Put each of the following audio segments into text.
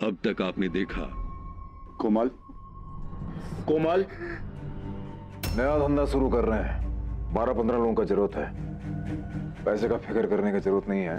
अब तक आपने देखा। कोमल, कोमल, नया धंधा शुरू कर रहे हैं, 12-15 लोगों का जरूरत है। पैसे का फिक्र करने की जरूरत नहीं है,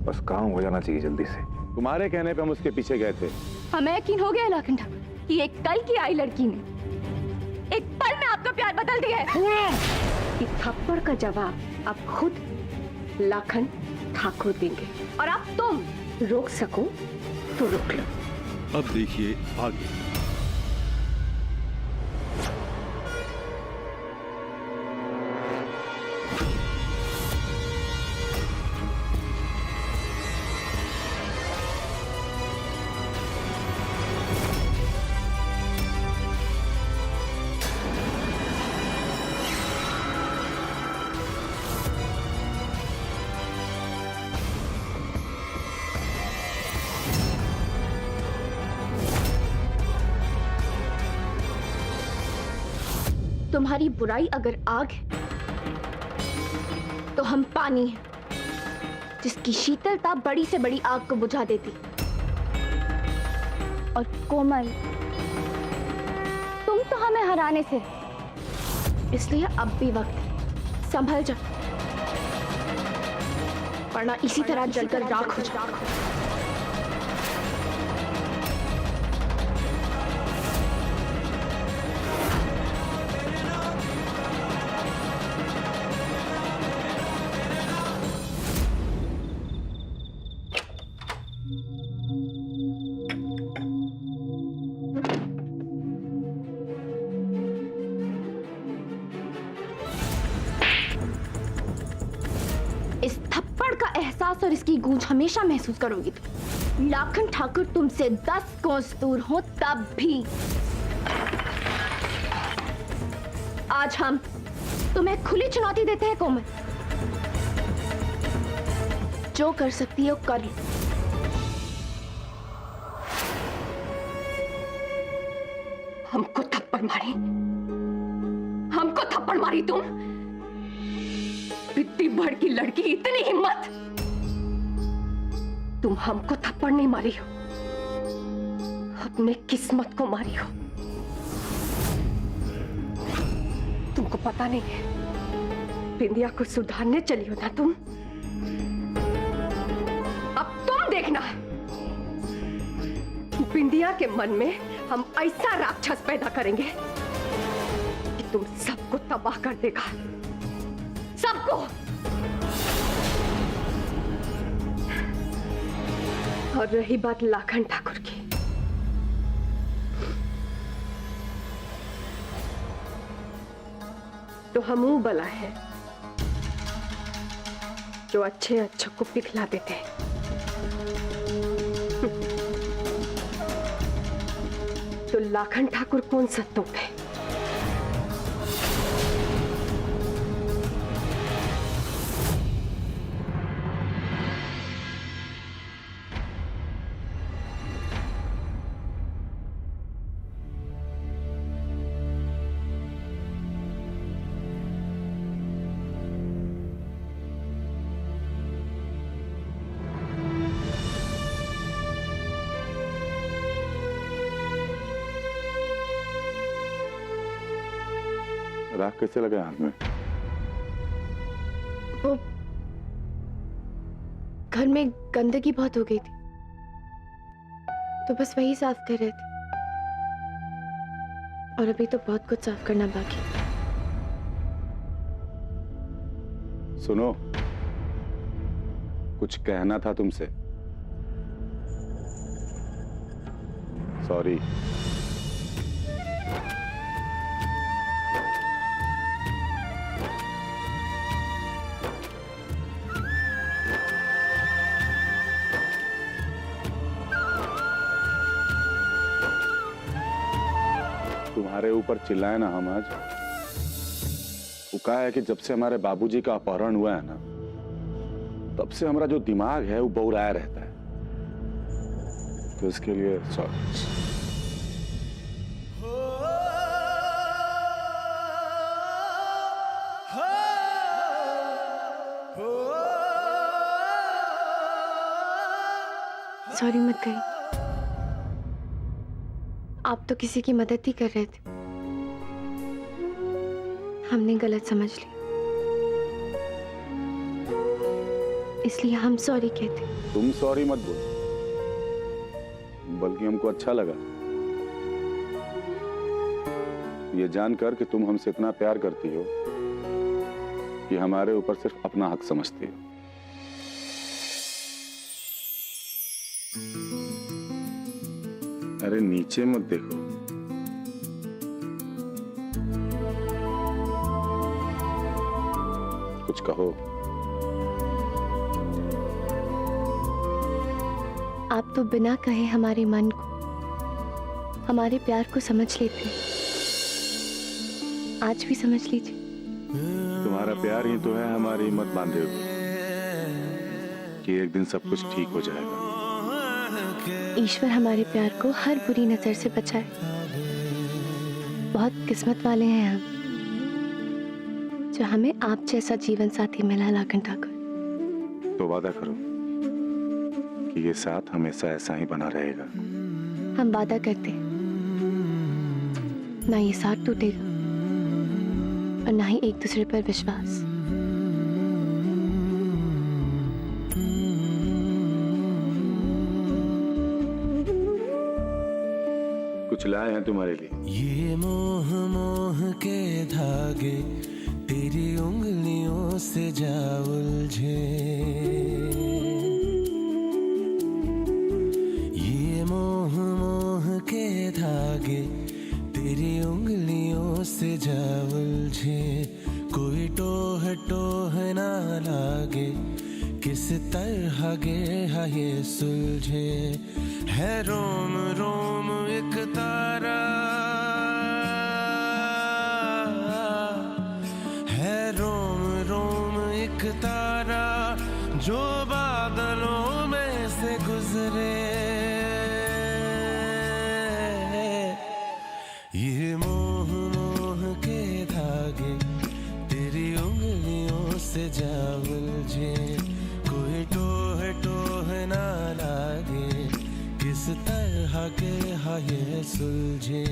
बस काम हो जाना चाहिए जल्दी से। तुम्हारे कहने पे हम उसके पीछे गए थे। हमें यकीन हो गया लाखन ठाकुर कि एक कल की आई लड़की ने एक पल में आपका प्यार बदल दिया है। इस थप्पड़ का जवाब अब खुद लाखन ठाकुर देंगे और अब तुम रोक सको तो रोक लो। अब देखिए आगे। तुम्हारी बुराई अगर आग है तो हम पानी हैं, जिसकी शीतलता बड़ी से बड़ी आग को बुझा देती। और कोमल, तुम तो हमें हराने से, इसलिए अब भी वक्त है, संभल जा, वरना इसी तरह जलकर राख हो जा। इस थप्पड़ का एहसास और इसकी गूंज हमेशा महसूस करोगी तुम। लाखन ठाकुर तुमसे 10 कोस दूर हो तब भी। आज हम तुम्हें खुली चुनौती देते हैं कोमल, जो कर सकती हो कर लो। हमको थप्पड़ मारी, हमको थप्पड़ मारी तुम। इतनी भड़ की लड़की, इतनी हिम्मत। तुम हमको थप्पड़ नहीं मारी हो, अपने किस्मत को मारी हो। तुमको पता नहीं है, बिंदिया को सुधारने चली हो ना तुम। अब तुम देखना, बिंदिया के मन में हम ऐसा राक्षस पैदा करेंगे कि तुम सबको तबाह कर देगा, सबको। और रही बात लाखन ठाकुर की, तो हम वो बला है जो अच्छे अच्छों को पिघला देते हैं। तो लाखन ठाकुर कौन सा तोप है? राख कैसे लगे हाथ में? वो घर में गंदगी बहुत हो गई थी, तो बस वही साफ कर रहे थे। और अभी तो बहुत कुछ साफ करना बाकी। सुनो, कुछ कहना था तुमसे। सॉरी। तुम्हारे ऊपर चिल्लाए ना हम आज, वो कहा है कि जब से हमारे बाबूजी का अपहरण हुआ है ना, तब से हमारा जो दिमाग है वो बौराया रहता है। तो इसके लिए सॉरी। सॉरी मत कही। आप तो किसी की मदद ही कर रहे थे, हमने गलत समझ ली, इसलिए हम सॉरी कहते। तुम सॉरी मत बोलो, बल्कि हमको अच्छा लगा ये जानकर कि तुम हमसे इतना प्यार करती हो कि हमारे ऊपर सिर्फ अपना हक समझती हो। अरे नीचे मत देखो, कुछ कहो। आप तो बिना कहे हमारे मन को, हमारे प्यार को समझ लेते हैं। आज भी समझ लीजिए। तुम्हारा प्यार ही तो है हमारी हिम्मत बांधे हुए कि एक दिन सब कुछ ठीक हो जाएगा। ईश्वर हमारे प्यार को हर बुरी नजर से बचाए। बहुत किस्मत वाले हैं हम, जो हमें आप जैसा जीवन साथी मिला लाखन ठाकुर। तो वादा करो कि ये साथ हमेशा ऐसा ही बना रहेगा। हम वादा करते हैं, ना ये साथ टूटेगा और ना ही एक दूसरे पर विश्वास। कुछ लाए हैं तुम्हारे लिए। ये मोह मोह के धागे तेरी उंगलियों से जा उलझे, ये मोह मोह के धागे तेरी उंगलियों से जा उलझे। कोई टोह टोह ना लागे, किस तरह गे ये सुलझे। है रोम रोम एक तारा, है रोम रोम एक तारा, जो बादलों में से गुजरे। ये मोह मोह के धागे तेरी उंगलियों से जा उलझे। कोई टोह टोह ना लागे, किस तरह के ये सुलझे।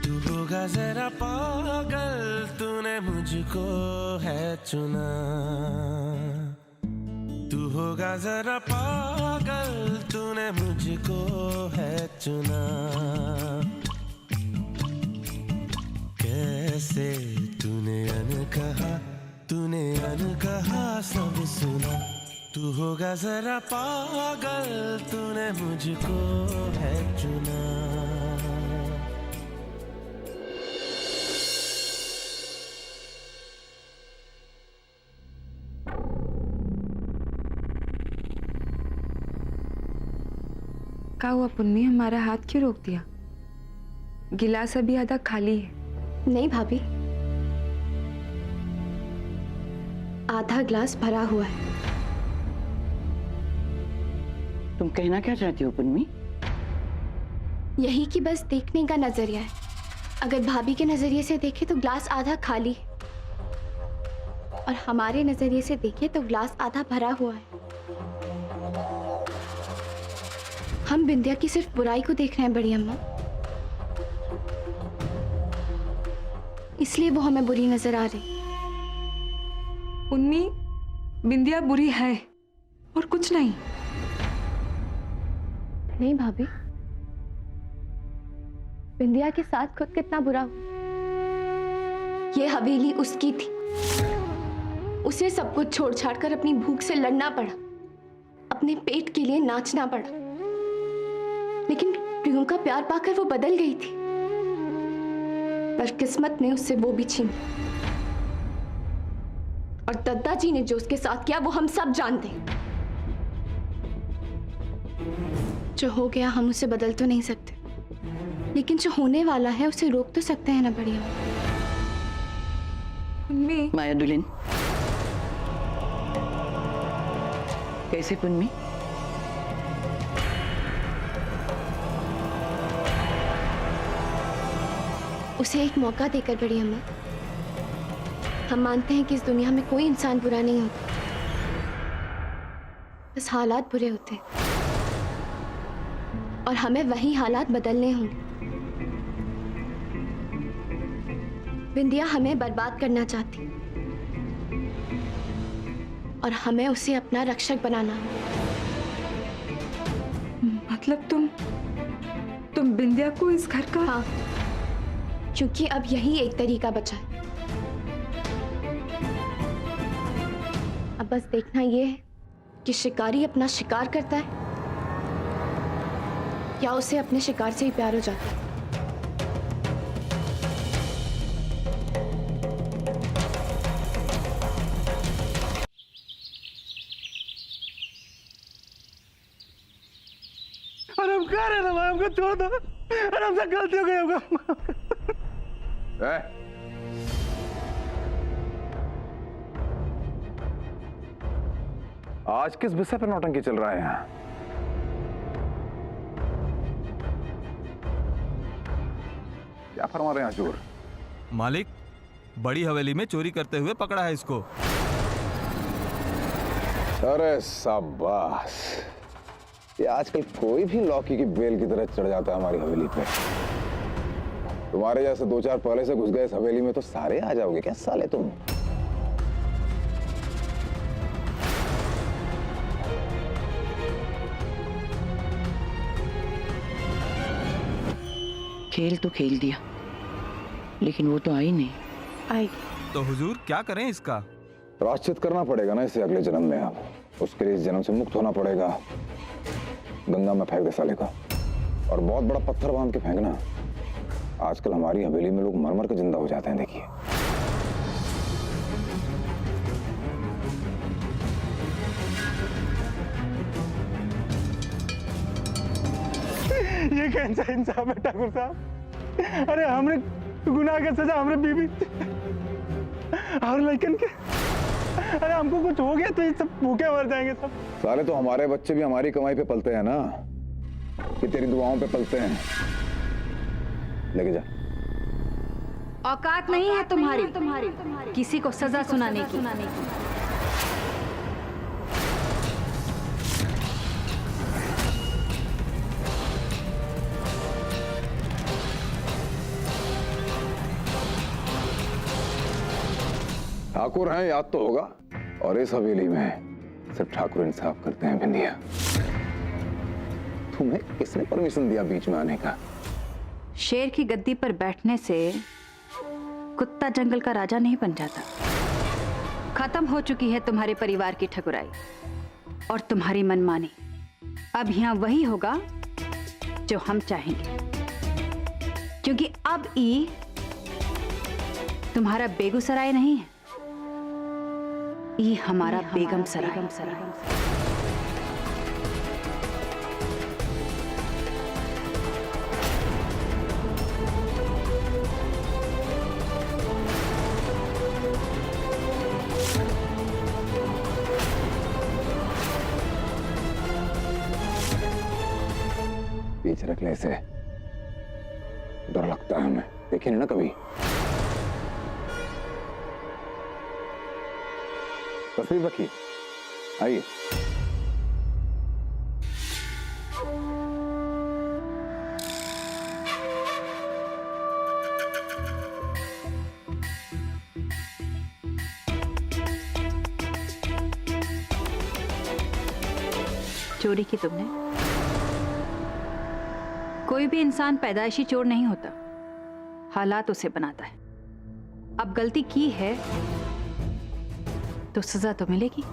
तू होगा जरा पागल, तूने मुझको है चुना। तू होगा जरा पागल, तूने मुझको है चुना। कैसे तूने अनकहा सब सुना। तू होगा जरा पागल, तूने मुझको है चुना। क्या हुआ पुन्नी, हमारा हाथ क्यों रोक दिया? गिलास अभी आधा खाली है। नहीं भाभी, आधा ग्लास भरा हुआ है। तुम कहना क्या चाहती हो पुन्नी? यही कि बस देखने का नजरिया है। अगर भाभी के नजरिए से देखे तो ग्लास आधा खाली है, और हमारे नजरिए से देखे तो ग्लास आधा भरा हुआ है। हम बिंदिया की सिर्फ बुराई को देख रहे हैं बड़ी अम्मा, इसलिए वो हमें बुरी नजर आ रही। पुन्नी, बिंदिया बुरी है और कुछ नहीं। नहीं भाभी, बिंदिया के साथ खुद कितना बुरा हुआ। ये हवेली उसकी थी, उसे सब कुछ छोड़ छाड़ कर अपनी भूख से लड़ना पड़ा, अपने पेट के लिए नाचना पड़ा। लेकिन प्रियम का प्यार पाकर वो बदल गई थी, पर किस्मत ने उससे वो भी छीन। और दादाजी ने जो उसके साथ किया वो हम सब जानते हैं। जो हो गया हम उसे बदल तो नहीं सकते, लेकिन जो होने वाला है उसे रोक तो सकते हैं ना बढ़िया। पुन्नी, माया दुल्हन, कैसे पुन्नी? उसे एक मौका देकर बड़ी अम्मा। हम मानते हैं कि इस दुनिया में कोई इंसान बुरा नहीं होता, बस हालात बुरे होते हैं और हमें वही हालात बदलने होंगे। बिंदिया हमें बर्बाद करना चाहती और हमें उसे अपना रक्षक बनाना है। मतलब तुम बिंदिया को इस घर का? हाँ, क्योंकि अब यही एक तरीका बचा है। अब बस देखना यह है कि शिकारी अपना शिकार करता है या उसे अपने शिकार से ही प्यार हो जाता है। और हम कह रहे ना, हमको छोड़ दो, और हमसे गलती हो गई हमको। आज किस विषय पर नौटंकी चल रहा है यहाँ? क्या फरमा रहे हैं हजूर? मालिक, बड़ी हवेली में चोरी करते हुए पकड़ा है इसको। अरे शाबाश, ये आजकल कोई भी लौकी की बेल की तरह चढ़ जाता है हमारी हवेली पे। तुम्हारे जैसे दो चार पहले से घुस गए इस हवेली में तो सारे आ जाओगे क्या साले तुम? खेल तो खेल दिया, लेकिन वो तो आई नहीं। आई तो हुजूर क्या करें इसका? प्रायश्चित करना पड़ेगा ना इसे अगले जन्म में। अब उसके लिए इस जन्म से मुक्त होना पड़ेगा। गंगा में फेंक दे साले का, और बहुत बड़ा पत्थर बांध के फेंकना। आजकल हमारी हवेली में लोग मर मर के जिंदा हो जाते हैं, देखिए। ये कैसा इंसाफ है ठाकुर साहब? अरे हमने गुनाह का सजा हमने बीबी और लड़कन के, अरे हमको कुछ हो गया तो ये सब भूखे मर जाएंगे सब। साले तो हमारे बच्चे भी हमारी कमाई पे पलते हैं ना, कि तेरी दुआओं पे पलते हैं। लेके जा। औकात नहीं है तुम्हारी किसी को सजा सुनाने की। ठाकुर हैं याद तो होगा, और इस हवेली में सिर्फ ठाकुर इंसाफ करते हैं। बिंदिया, तुम्हें किसने परमिशन दिया बीच में आने का? शेर की गद्दी पर बैठने से कुत्ता जंगल का राजा नहीं बन जाता। खत्म हो चुकी है तुम्हारे परिवार की ठकुराई और तुम्हारी मनमानी। अब यहाँ वही होगा जो हम चाहेंगे, क्योंकि अब ई तुम्हारा बेगूसराय नहीं है, ये हमारा बेगम सराय। पीछे रख ले इसे, डर लगता है हमें। देखिए ना कभी। तस्वीर रखिए, आइए। चोरी की तुमने? कोई भी इंसान पैदाइशी चोर नहीं होता, हालात उसे बनाता है। अब गलती की है तो सजा तो मिलेगी।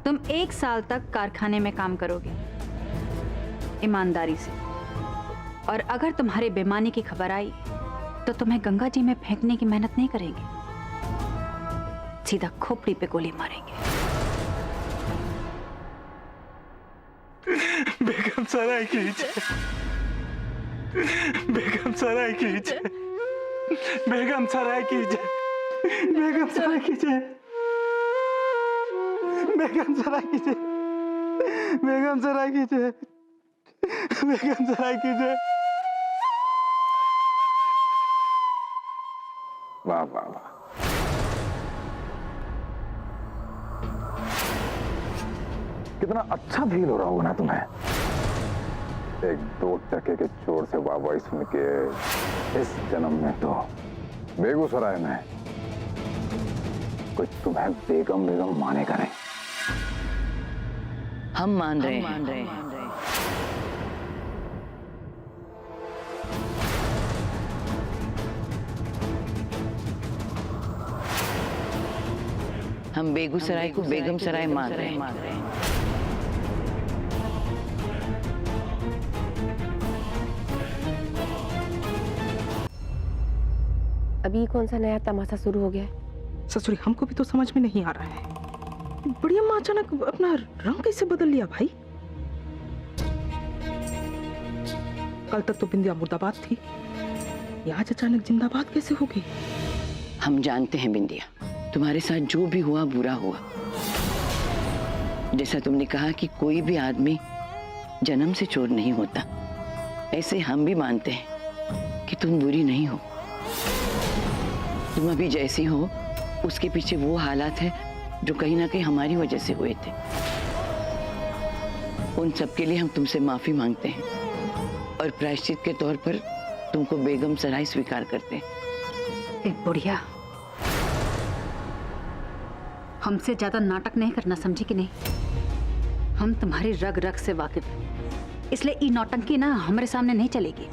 तुम 1 साल तक कारखाने में काम करोगे ईमानदारी से, और अगर तुम्हारे बेईमानी की खबर आई तो तुम्हें गंगा जी में फेंकने की मेहनत नहीं करेंगे, सीधा खोपड़ी पे गोली मारेंगे। बेगम सराय की जय, बेगम सराय की जय, बेगम सराय की जय, बेगम सराय की जय। बेगम सराय कीजिए, बेगम सराय कीजिए, बेगम सराय कीजिए। वाह वाह वाह, कितना अच्छा फील हो रहा होगा ना तुम्हें, एक 2 टके के चोर से वाहवाही सुन के। इस जन्म में तो बेगूसराय में कोई तुम्हें बेगम बेगम मानेगा नहीं। हम मान रहे हैं। हम बेगूसराय को बेगम सराय मान रहे हैं। अभी कौन सा नया तमाशा शुरू हो गया है? ससुरी हमको भी तो समझ में नहीं आ रहा है। बड़ी अम्मा अचानक अपना रंग कैसे बदल लिया भाई? कल तक तो बिंदिया मुर्दाबाद थी, ये आज अचानक जिंदाबाद कैसे हो गई? हम जानते हैं बिंदिया, तुम्हारे साथ जो भी हुआ बुरा हुआ। जैसा तुमने कहा कि कोई भी आदमी जन्म से चोर नहीं होता, ऐसे हम भी मानते हैं कि तुम बुरी नहीं हो। तुम अभी जैसी हो उसके पीछे वो हालात है जो कहीं ना कहीं हमारी वजह से हुए थे। उन सब के लिए हम तुमसे माफी मांगते हैं और प्रायश्चित के तौर पर तुमको बेगम सराय स्वीकार करते हैं। ए बुढ़िया, हमसे ज्यादा नाटक नहीं करना, समझी कि नहीं? हम तुम्हारी रग रग से वाकिफ हैं, इसलिए ई नौटंकी ना हमारे सामने नहीं चलेगी।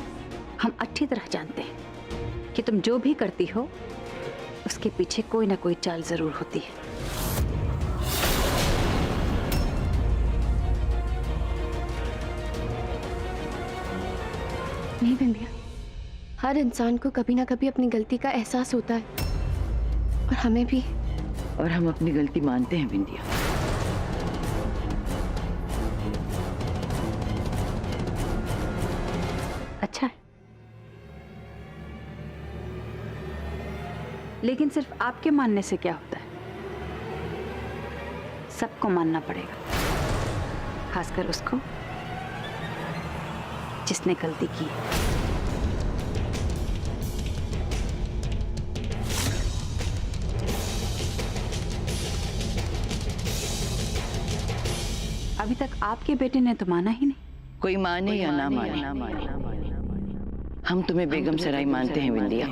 हम अच्छी तरह जानते हैं कि तुम जो भी करती हो उसके पीछे कोई ना कोई चाल जरूर होती है। नहीं बिंदिया, हर इंसान को कभी ना कभी अपनी गलती का एहसास होता है, और हमें भी। और हम अपनी गलती मानते हैं बिंदिया। अच्छा है, लेकिन सिर्फ आपके मानने से क्या होता है? सबको मानना पड़ेगा, खासकर उसको जिसने गलती की। अभी तक आपके बेटे ने तो माना ही नहीं। कोई माने या ना माने, हम तुम्हें बेगम सराय मानते हैं बिंदिया।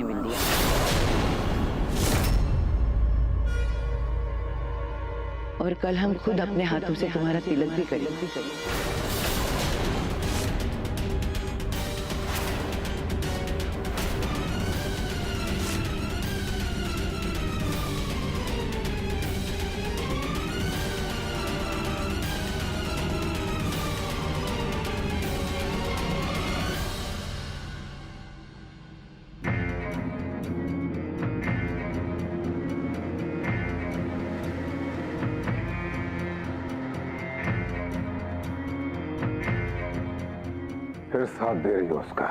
और कल हम खुद अपने हाथों से तुम्हारा तिलक भी करेंगे। फिर साथ दे रही हो उसका।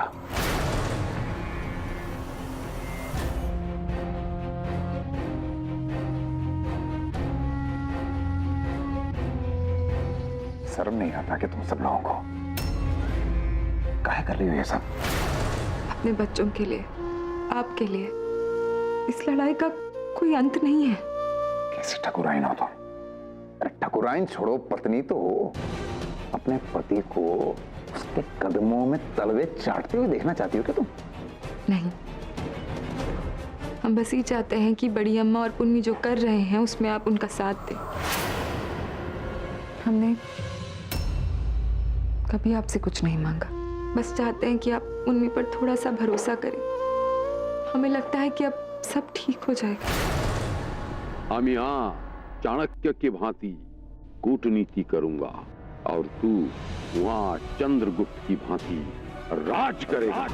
शर्म नहीं आता कि तुम सब लोगों को? काहे कर रही हो ये सब? अपने बच्चों के लिए, आपके लिए। इस लड़ाई का कोई अंत नहीं है। कैसी ठकुराइन हो तुम? अरे ठकुराइन छोड़ो, पत्नी तो हो। अपने पति को उसके कदमों में तलवे चाटते हुए देखना चाहती हो क्या तुम? नहीं, हम बस ये चाहते हैं कि बड़ी अम्मा और पुन्नी जो कर रहे हैं उसमें आप उनका साथ दें। हमने कभी आपसे कुछ नहीं मांगा, बस चाहते हैं कि आप उन्हीं पर थोड़ा सा भरोसा करें। हमें लगता है कि अब सब ठीक हो जाएगा। हम यहाँ चाणक्य की भांति कूटनीति करूंगा और तू वहाँ चंद्रगुप्त की भांति राज करेगा।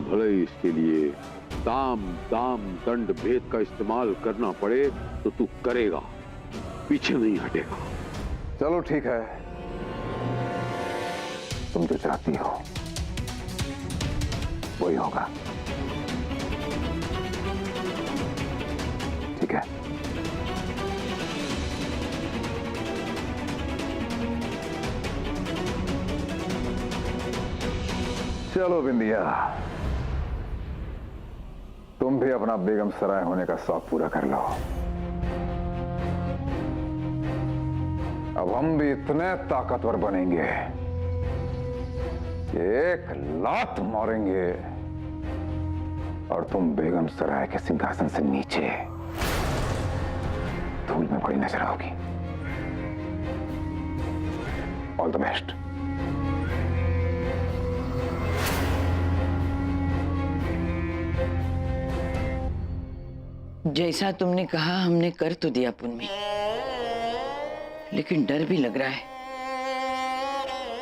भले इसके लिए साम दाम दंड भेद का इस्तेमाल करना पड़े तो तू करेगा, पीछे नहीं हटेगा। चलो ठीक है, तुम जो चाहती हो वही होगा। ठीक है? चलो बिंदिया, तुम भी अपना बेगम सराय होने का शौक पूरा कर लो। अब हम भी इतने ताकतवर बनेंगे कि एक लात मारेंगे और तुम बेगम सराय के सिंहासन से नीचे धूल में पड़ी नजर आओगी। All the best. जैसा तुमने कहा हमने कर तो दिया पुन्नी, लेकिन डर भी लग रहा है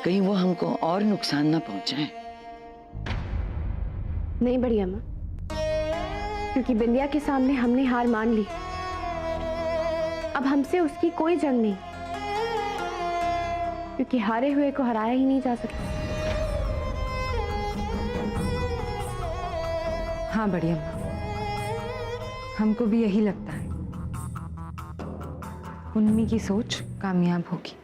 कहीं वो हमको और नुकसान ना पहुंचाए। नहीं बड़ी अम्मा, क्योंकि बिंदिया के सामने हमने हार मान ली। अब हमसे उसकी कोई जंग नहीं, क्योंकि हारे हुए को हराया ही नहीं जा सकता। हाँ बड़ी अम्मा, हमको भी यही लगता है। उन्मी की सोच कामयाब होगी।